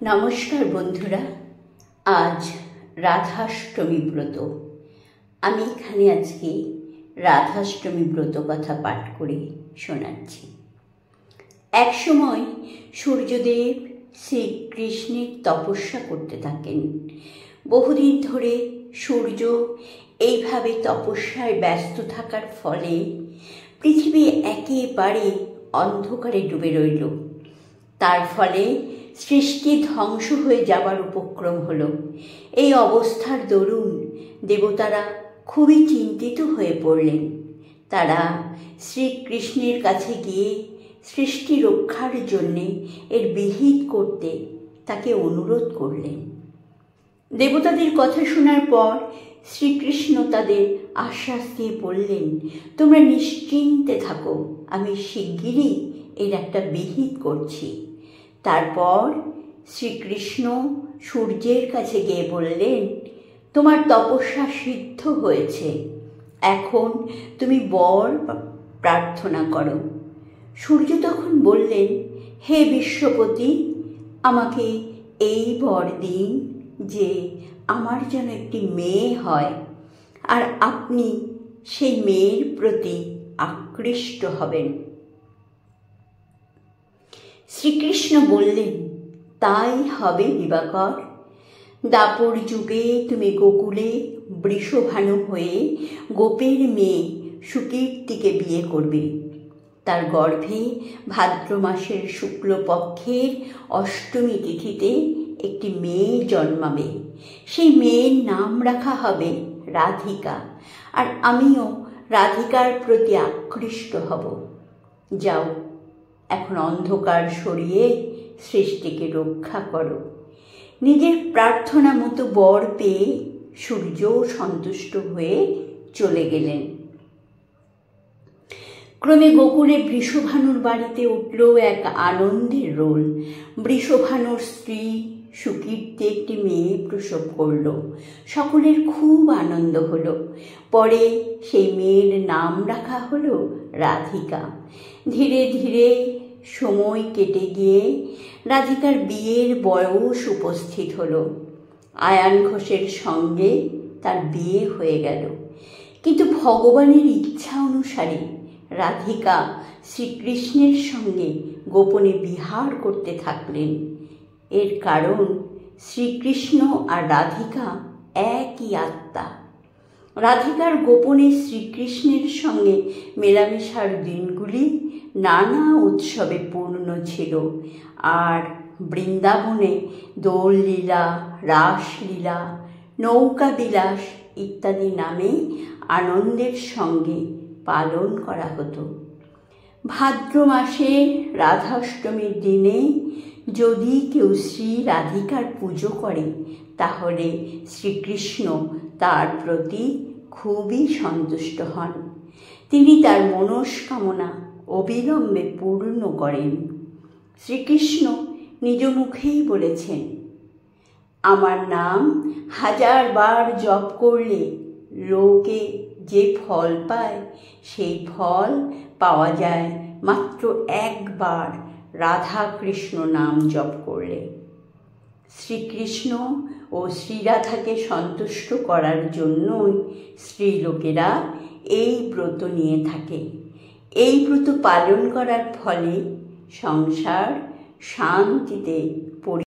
নমস্কার বন্ধুরা, আজ রাধাষ্টমী ব্রত। আমি এখানে আজকে রাধাষ্টমী ব্রত কথা পাঠ করে শোনাচ্ছি। এক সময় সূর্যদেব শ্রীকৃষ্ণের তপস্যা করতে থাকেন। বহুদিন ধরে সূর্য এইভাবে তপস্যায় ব্যস্ত থাকার ফলে পৃথিবী একেবারে অন্ধকারে ডুবে রইল। তার ফলে সৃষ্টি ধ্বংস হয়ে যাবার উপক্রম হলো। এই অবস্থার দরুন দেবতারা খুবই চিন্তিত হয়ে পড়লেন। তারা শ্রীকৃষ্ণের কাছে গিয়ে সৃষ্টি রক্ষার জন্যে এর বিহিত করতে তাকে অনুরোধ করলেন। দেবতাদের কথা শোনার পর শ্রীকৃষ্ণ তাদের আশ্বাস দিয়ে বললেন, তোমরা নিশ্চিন্তে থাকো, আমি শিগগিরই এর একটা বিহিত করছি। তারপর শ্রীকৃষ্ণ সূর্যের কাছে গিয়ে বললেন, তোমার তপস্যা সিদ্ধ হয়েছে, এখন তুমি বর প্রার্থনা করো। সূর্য তখন বললেন, হে বিশ্বপতি, আমাকে এই বর দিন যে আমার যেন একটি মেয়ে হয়, আর আপনি সেই মেয়ের প্রতি আকৃষ্ট হবেন। শ্রীকৃষ্ণ বললেন, তাই হবে দিবাকর। দাপর যুগে তুমি গোকুলে বৃষভানু হয়ে গোপের মেয়ে সুকীর্তিকে বিয়ে করবে। তার গর্ভে ভাদ্র মাসের শুক্লপক্ষের অষ্টমী তিথিতে একটি মেয়ে জন্মাবে। সেই মেয়ের নাম রাখা হবে রাধিকা, আর আমিও রাধিকার প্রতি আকৃষ্ট হব। যাও, এখন অন্ধকার সরিয়ে সৃষ্টিকে রক্ষা করো। নিজের প্রার্থনা মতো বর পেয়ে সূর্য সন্তুষ্ট হয়ে চলে গেলেন। ক্রমে গোকুলে বৃষভানুর বাড়িতে উঠল এক আনন্দের রোল। বৃষভানুর স্ত্রী সুকীর্তি একটি মেয়ে প্রসব করল। সকলের খুব আনন্দ হলো। পরে সেই মেয়ের নাম রাখা হলো রাধিকা। ধীরে ধীরে সময় কেটে গিয়ে রাধিকার বিয়ের বয়স উপস্থিত হলো। আয়ান ঘোষের সঙ্গে তার বিয়ে হয়ে গেল। কিন্তু ভগবানের ইচ্ছা অনুসারে রাধিকা শ্রীকৃষ্ণের সঙ্গে গোপনে বিহার করতে থাকলেন। এর কারণ শ্রীকৃষ্ণ আর রাধিকা একই আত্মা। রাধিকার গোপনে শ্রীকৃষ্ণের সঙ্গে মেলামেশার দিনগুলি নানা উৎসবে পূর্ণ ছিল, আর বৃন্দাবনে দোললীলা, রাসলীলা, নৌকা বিলাস ইত্যাদি নামে আনন্দের সঙ্গে পালন করা হতো। ভাদ্র মাসে রাধাষ্টমীর দিনে যদি কেউ শ্রী রাধিকার পুজো করে, তাহলে শ্রীকৃষ্ণ তার প্রতি খুবই সন্তুষ্ট হন। তিনি তার মনস্কামনা অবিলম্বে পূর্ণ করেন। শ্রীকৃষ্ণ নিজ মুখেই বলেছেন, আমার নাম 1000 বার জপ করলে লোকে যে ফল পায়, সেই ফল পাওয়া যায় মাত্র একবার রাধা কৃষ্ণ নাম জপ করলে। শ্রীকৃষ্ণ ও শ্রীরাধাকে সন্তুষ্ট করার জন্যই স্ত্রীলোকেরা এই ব্রত নিয়ে থাকে। এই ব্রত পালন করার ফলে সংসার শান্তিতে